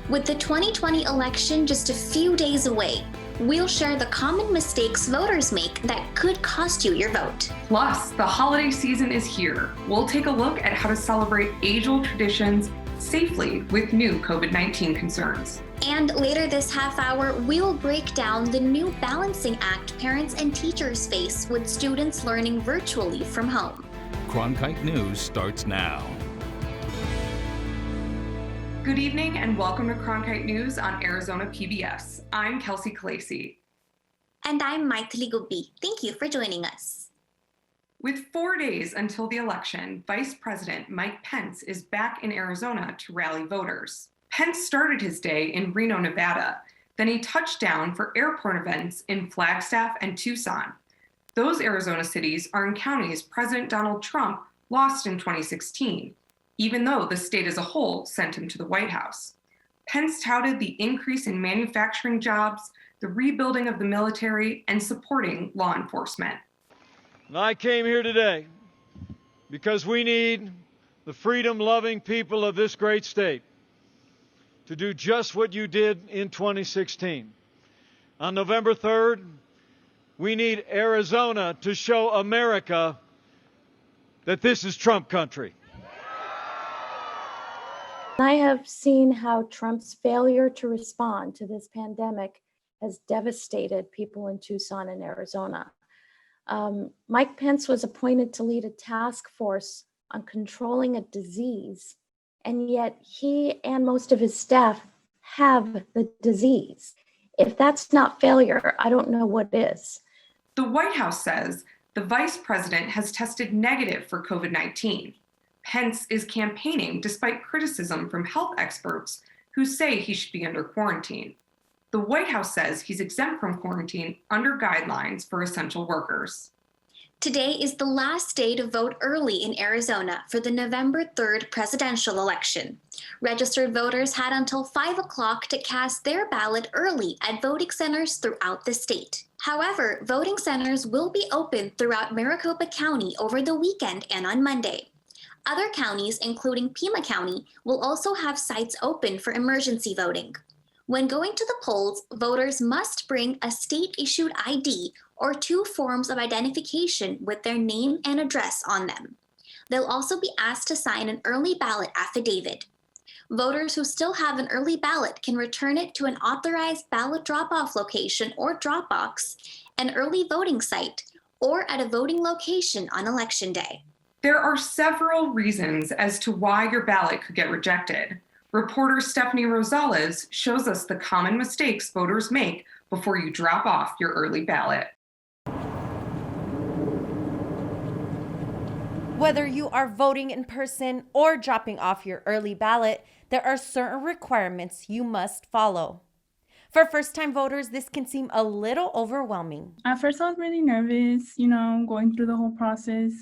With the 2020 election just a few days away, we'll share the common mistakes voters make that could cost you your vote. Plus, the holiday season is here. We'll take a look at how to celebrate age-old traditions safely with new COVID-19 concerns. And later this half hour, we'll break down the new balancing act parents and teachers face with students learning virtually from home. Cronkite News starts now. Good evening and welcome to Cronkite News on Arizona PBS. I'm Kelsey Calasi. And I'm Maithili Gubbi. Thank you for joining us. With 4 days until the election, Vice President Mike Pence is back in Arizona to rally voters. Pence started his day in Reno, Nevada. Then he touched down for airport events in Flagstaff and Tucson. Those Arizona cities are in counties President Donald Trump lost in 2016, even though the state as a whole sent him to the White House. Pence touted the increase in manufacturing jobs, the rebuilding of the military, and supporting law enforcement. And I came here today because we need the freedom-loving people of this great state to do just what you did in 2016. On November 3rd, we need Arizona to show America that this is Trump country. I have seen how Trump's failure to respond to this pandemic has devastated people in Tucson and Arizona. Mike Pence was appointed to lead a task force on controlling a disease, and yet he and most of his staff have the disease. If that's not failure, I don't know what is. The White House says the vice president has tested negative for COVID-19. Pence is campaigning despite criticism from health experts who say he should be under quarantine. The White House says he's exempt from quarantine under guidelines for essential workers. Today is the last day to vote early in Arizona for the November 3rd presidential election. Registered voters had until 5 o'clock to cast their ballot early at voting centers throughout the state. However, voting centers will be open throughout Maricopa County over the weekend and on Monday. Other counties, including Pima County, will also have sites open for emergency voting. When going to the polls, voters must bring a state-issued ID or 2 forms of identification with their name and address on them. They'll also be asked to sign an early ballot affidavit. Voters who still have an early ballot can return it to an authorized ballot drop-off location or drop box, an early voting site, or at a voting location on Election Day. There are several reasons as to why your ballot could get rejected. Reporter Stephanie Rosales shows us the common mistakes voters make before you drop off your early ballot. Whether you are voting in person or dropping off your early ballot, there are certain requirements you must follow. For first-time voters, this can seem a little overwhelming. At first, I was really nervous, going through the whole process,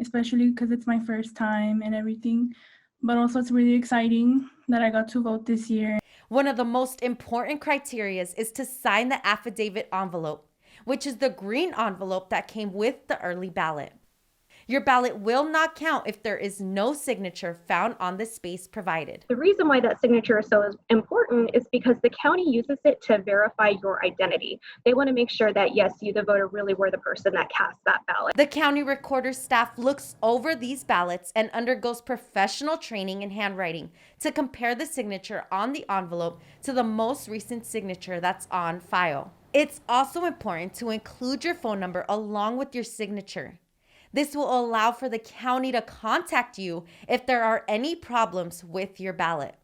especially because it's my first time and everything. But also, it's really exciting that I got to vote this year. One of the most important criteria is to sign the affidavit envelope, which is the green envelope that came with the early ballot. Your ballot will not count if there is no signature found on the space provided. The reason why that signature is so important is because the county uses it to verify your identity. They want to make sure that, yes, you, the voter, really were the person that cast that ballot. The county recorder staff looks over these ballots and undergoes professional training in handwriting to compare the signature on the envelope to the most recent signature that's on file. It's also important to include your phone number along with your signature. This will allow for the county to contact you if there are any problems with your ballot.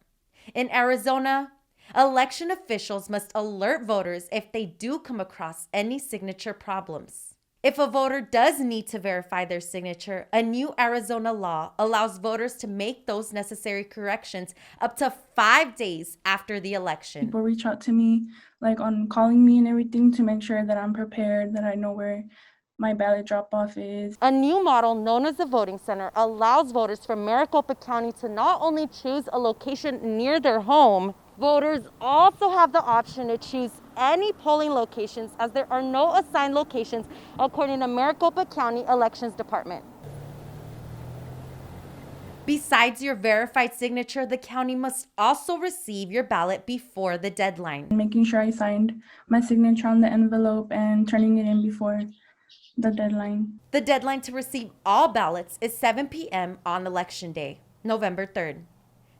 In Arizona, election officials must alert voters if they do come across any signature problems. If a voter does need to verify their signature, a new Arizona law allows voters to make those necessary corrections up to 5 days after the election. People reach out to me, on calling me and everything to make sure that I'm prepared, that I know where my ballot drop-off is. A new model known as the voting center allows voters from Maricopa County to not only choose a location near their home, voters also have the option to choose any polling locations as there are no assigned locations according to Maricopa County Elections Department. Besides your verified signature, the county must also receive your ballot before the deadline. Making sure I signed my signature on the envelope and turning it in before the deadline. The deadline to receive all ballots is 7 p.m. on Election Day, November 3rd.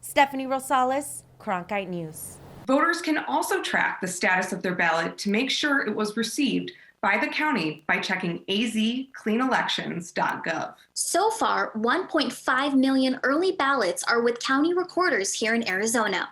Stephanie Rosales, Cronkite News. Voters can also track the status of their ballot to make sure it was received by the county by checking AZCLEANELECTIONS.GOV. So far, 1.5 million early ballots are with county recorders here in Arizona.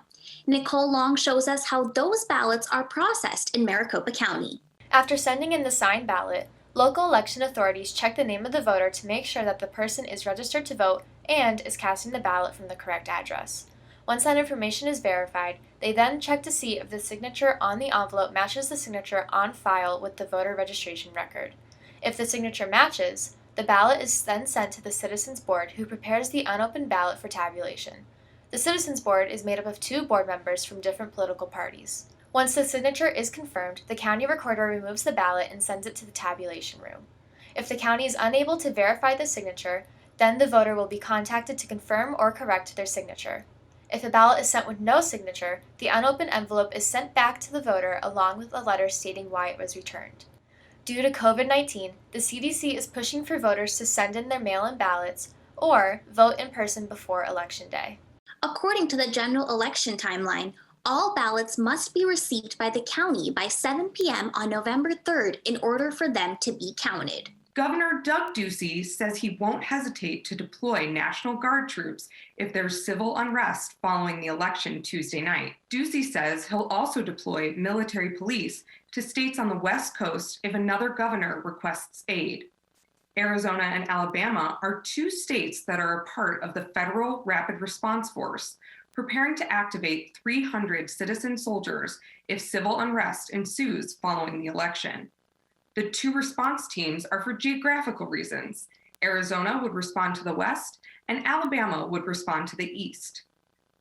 Nicole Long shows us how those ballots are processed in Maricopa County. After sending in the signed ballot, local election authorities check the name of the voter to make sure that the person is registered to vote and is casting the ballot from the correct address. Once that information is verified, they then check to see if the signature on the envelope matches the signature on file with the voter registration record. If the signature matches, the ballot is then sent to the Citizens Board, who prepares the unopened ballot for tabulation. The Citizens Board is made up of 2 board members from different political parties. Once the signature is confirmed, the county recorder removes the ballot and sends it to the tabulation room. If the county is unable to verify the signature, then the voter will be contacted to confirm or correct their signature. If a ballot is sent with no signature, the unopened envelope is sent back to the voter along with a letter stating why it was returned. Due to COVID-19, the CDC is pushing for voters to send in their mail-in ballots or vote in person before Election Day. According to the general election timeline, all ballots must be received by the county by 7 p.m. on November 3rd in order for them to be counted. Governor Doug Ducey says he won't hesitate to deploy National Guard troops if there's civil unrest following the election Tuesday night. Ducey says he'll also deploy military police to states on the West Coast if another governor requests aid. Arizona and Alabama are 2 states that are a part of the Federal Rapid Response Force, preparing to activate 300 citizen soldiers if civil unrest ensues following the election. The 2 response teams are for geographical reasons. Arizona would respond to the west, and Alabama would respond to the east.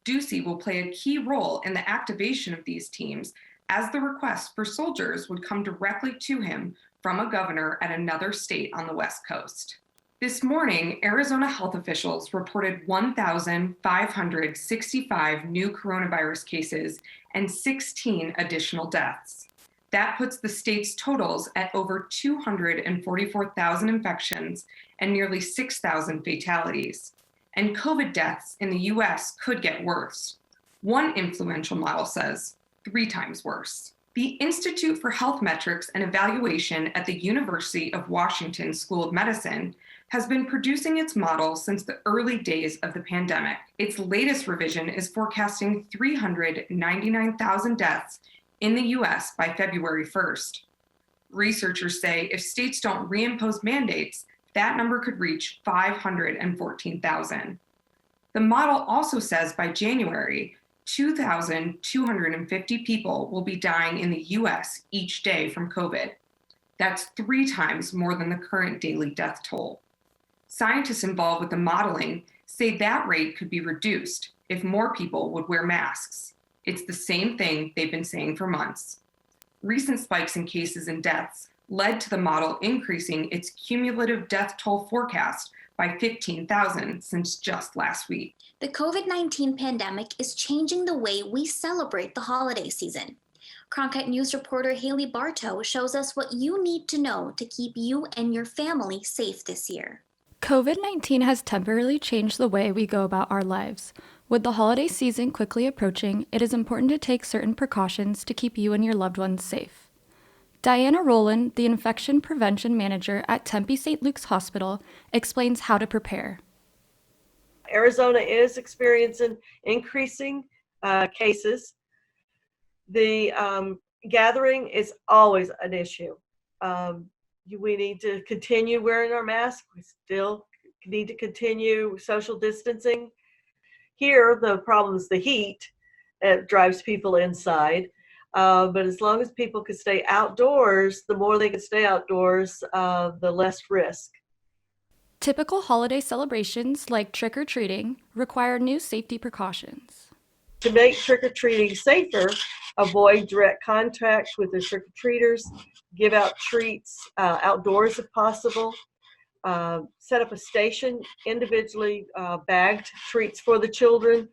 Ducey will play a key role in the activation of these teams, as the request for soldiers would come directly to him from a governor at another state on the West Coast. This morning, Arizona health officials reported 1,565 new coronavirus cases and 16 additional deaths. That puts the state's totals at over 244,000 infections and nearly 6,000 fatalities. And COVID deaths in the U.S. could get worse. One influential model says 3 times worse. The Institute for Health Metrics and Evaluation at the University of Washington School of Medicine has been producing its model since the early days of the pandemic. Its latest revision is forecasting 399,000 deaths in the U.S. by February 1st. Researchers say if states don't reimpose mandates, that number could reach 514,000. The model also says by January, 2,250 people will be dying in the U.S. each day from COVID. That's 3 times more than the current daily death toll. Scientists involved with the modeling say that rate could be reduced if more people would wear masks. It's the same thing they've been saying for months. Recent spikes in cases and deaths led to the model increasing its cumulative death toll forecast by 15,000 since just last week. The COVID-19 pandemic is changing the way we celebrate the holiday season. Cronkite News reporter Haley Bartow shows us what you need to know to keep you and your family safe this year. COVID-19 has temporarily changed the way we go about our lives. With the holiday season quickly approaching, it is important to take certain precautions to keep you and your loved ones safe. Diana Rowland, the infection prevention manager at Tempe St. Luke's Hospital, explains how to prepare. Arizona is experiencing increasing cases. The gathering is always an issue. We need to continue wearing our masks. We still need to continue social distancing. Here, the problem is the heat. It drives people inside. But as long as people can stay outdoors, the more they can stay outdoors, the less risk. Typical holiday celebrations, like trick-or-treating, require new safety precautions. To make trick-or-treating safer, avoid direct contact with the trick-or-treaters, give out treats outdoors if possible, set up a station, individually bagged treats for the children.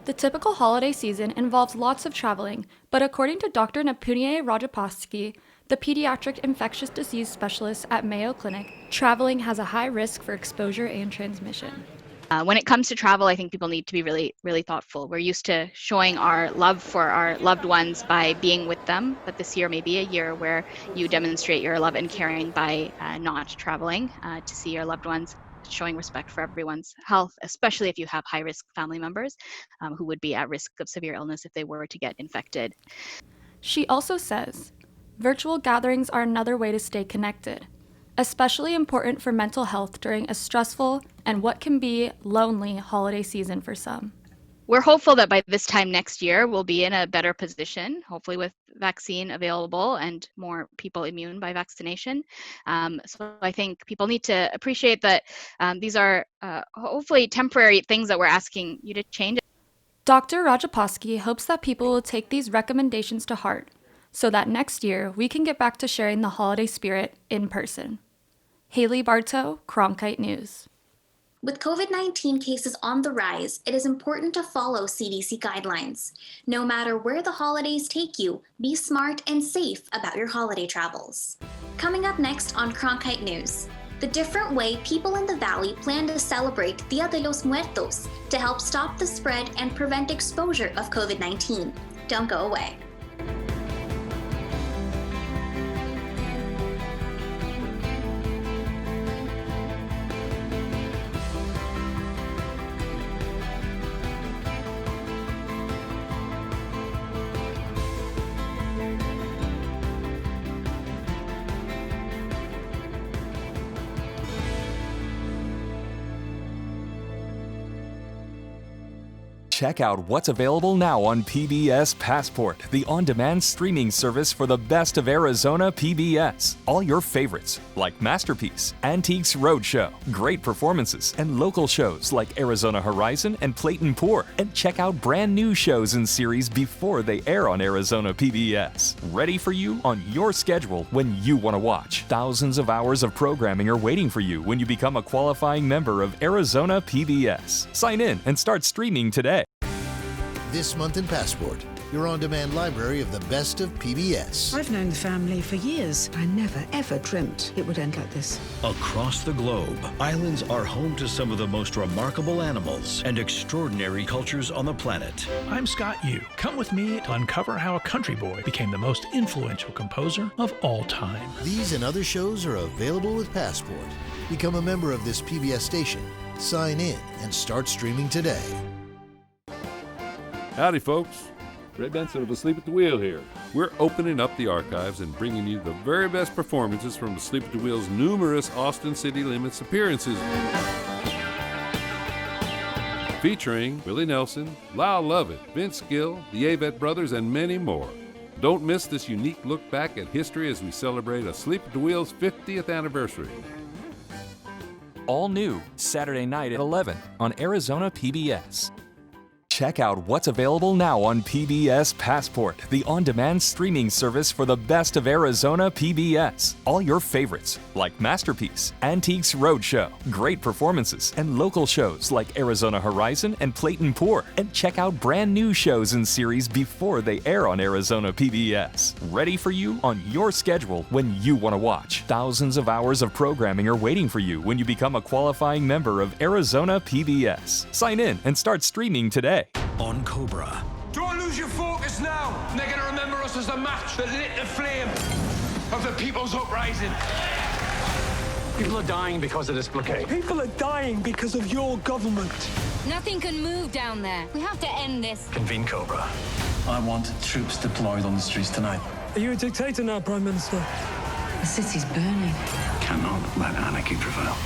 The typical holiday season involves lots of traveling, but according to Dr. Napunye Rajapaksa, the pediatric infectious disease specialist at Mayo Clinic, traveling has a high risk for exposure and transmission. When it comes to travel, I think people need to be really, really thoughtful. We're used to showing our love for our loved ones by being with them, but this year may be a year where you demonstrate your love and caring by not traveling to see your loved ones, showing respect for everyone's health, especially if you have high-risk family members who would be at risk of severe illness if they were to get infected. She also says, virtual gatherings are another way to stay connected, especially important for mental health during a stressful and what can be lonely holiday season for some. We're hopeful that by this time next year, we'll be in a better position, hopefully with vaccine available and more people immune by vaccination. So I think people need to appreciate that these are hopefully temporary things that we're asking you to change. Dr. Rajapaksa hopes that people will take these recommendations to heart so that next year we can get back to sharing the holiday spirit in person. Haley Bartow, Cronkite News. With COVID-19 cases on the rise, it is important to follow CDC guidelines. No matter where the holidays take you, be smart and safe about your holiday travels. Coming up next on Cronkite News, the different way people in the Valley plan to celebrate Día De Los Muertos to help stop the spread and prevent exposure of COVID-19. Don't go away. Check out what's available now on PBS Passport, the on-demand streaming service for the best of Arizona PBS. All your favorites, like Masterpiece, Antiques Roadshow, great performances, and local shows like Arizona Horizon and Playton Poor. And check out brand new shows and series before they air on Arizona PBS. Ready for you on your schedule when you want to watch. Thousands of hours of programming are waiting for you when you become a qualifying member of Arizona PBS. Sign in and start streaming today. This month in Passport, your on-demand library of the best of PBS. I've known the family for years. I never, ever dreamt it would end like this. Across the globe, islands are home to some of the most remarkable animals and extraordinary cultures on the planet. I'm Scott Yu. Come with me to uncover how a country boy became the most influential composer of all time. These and other shows are available with Passport. Become a member of this PBS station. Sign in and start streaming today. Howdy, folks. Ray Benson of Asleep at the Wheel here. We're opening up the archives and bringing you the very best performances from Asleep at the Wheel's numerous Austin City Limits appearances. Featuring Willie Nelson, Lyle Lovett, Vince Gill, the Avett Brothers, and many more. Don't miss this unique look back at history as we celebrate Asleep at the Wheel's 50th anniversary. All new, Saturday night at 11 on Arizona PBS. Check out what's available now on PBS Passport, the on-demand streaming service for the best of Arizona PBS. All your favorites, like Masterpiece, Antiques Roadshow, great performances, and local shows like Arizona Horizon and Playton Poor. And check out brand new shows and series before they air on Arizona PBS. Ready for you on your schedule when you want to watch. Thousands of hours of programming are waiting for you when you become a qualifying member of Arizona PBS. Sign in and start streaming today. On Cobra. Don't lose your focus now. They're going to remember us as the match that lit the flame of the people's uprising. People are dying because of this blockade. People are dying because of your government. Nothing can move down there. We have to end this. Convene Cobra. I want troops deployed on the streets tonight. Are you a dictator now, Prime Minister? The city's burning. Cannot let anarchy prevail.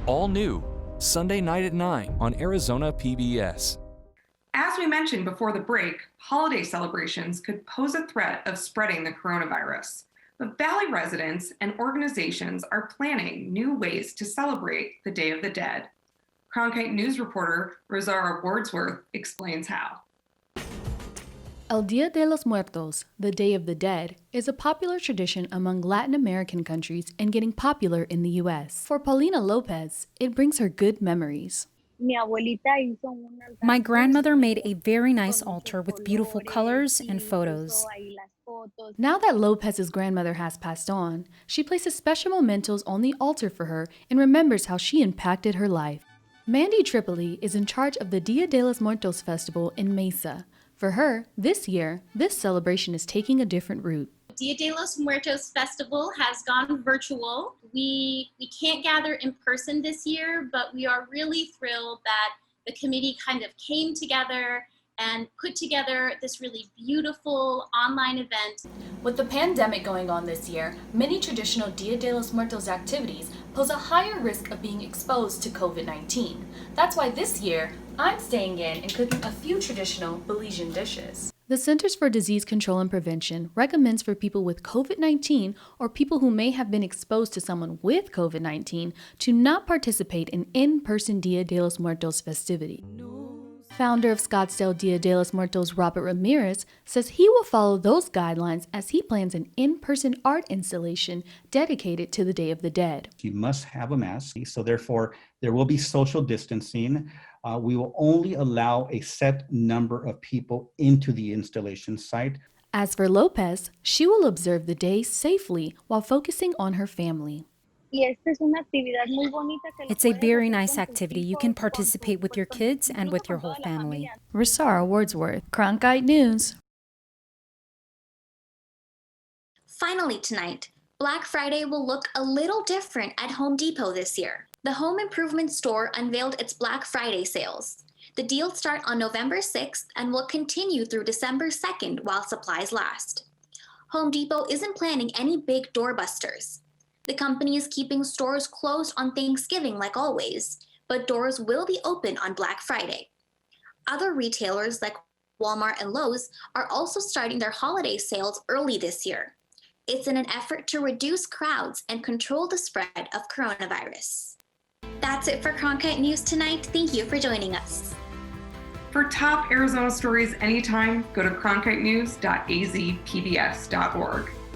All new, Sunday night at 9 on Arizona PBS. As we mentioned before the break, holiday celebrations could pose a threat of spreading the coronavirus. But Valley residents and organizations are planning new ways to celebrate the Day of the Dead. Cronkite News reporter Rosaura Wordsworth explains how. El Día de los Muertos, the Day of the Dead, is a popular tradition among Latin American countries and getting popular in the U.S. For Paulina Lopez, it brings her good memories. My grandmother made a very nice altar with beautiful colors and photos. Now that Lopez's grandmother has passed on, she places special mementos on the altar for her and remembers how she impacted her life. Mandy Tripoli is in charge of the Día de los Muertos festival in Mesa. For her, this year, this celebration is taking a different route. Día de los Muertos festival has gone virtual. We can't gather in person this year, but we are really thrilled that the committee kind of came together and put together this really beautiful online event. With the pandemic going on this year, many traditional Día de los Muertos activities pose a higher risk of being exposed to COVID-19. That's why this year, I'm staying in and cooking a few traditional Belizean dishes. The Centers for Disease Control and Prevention recommends for people with COVID-19 or people who may have been exposed to someone with COVID-19 to not participate in in-person Día de los Muertos festivity. Founder of Scottsdale Día de los Muertos, Robert Ramirez, says he will follow those guidelines as he plans an in-person art installation dedicated to the Day of the Dead. You must have a mask, so therefore there will be social distancing. We will only allow a set number of people into the installation site. As for Lopez, she will observe the day safely while focusing on her family. It's a very nice activity. You can participate with your kids and with your whole family. Rosara Wordsworth, Cronkite News. Finally tonight, Black Friday will look a little different at Home Depot this year. The home improvement store unveiled its Black Friday sales. The deals start on November 6th and will continue through December 2nd while supplies last. Home Depot isn't planning any big doorbusters. The company is keeping stores closed on Thanksgiving like always, but doors will be open on Black Friday. Other retailers like Walmart and Lowe's are also starting their holiday sales early this year. It's in an effort to reduce crowds and control the spread of coronavirus. That's it for Cronkite News tonight. Thank you for joining us. For top Arizona stories anytime, go to cronkitenews.azpbs.org.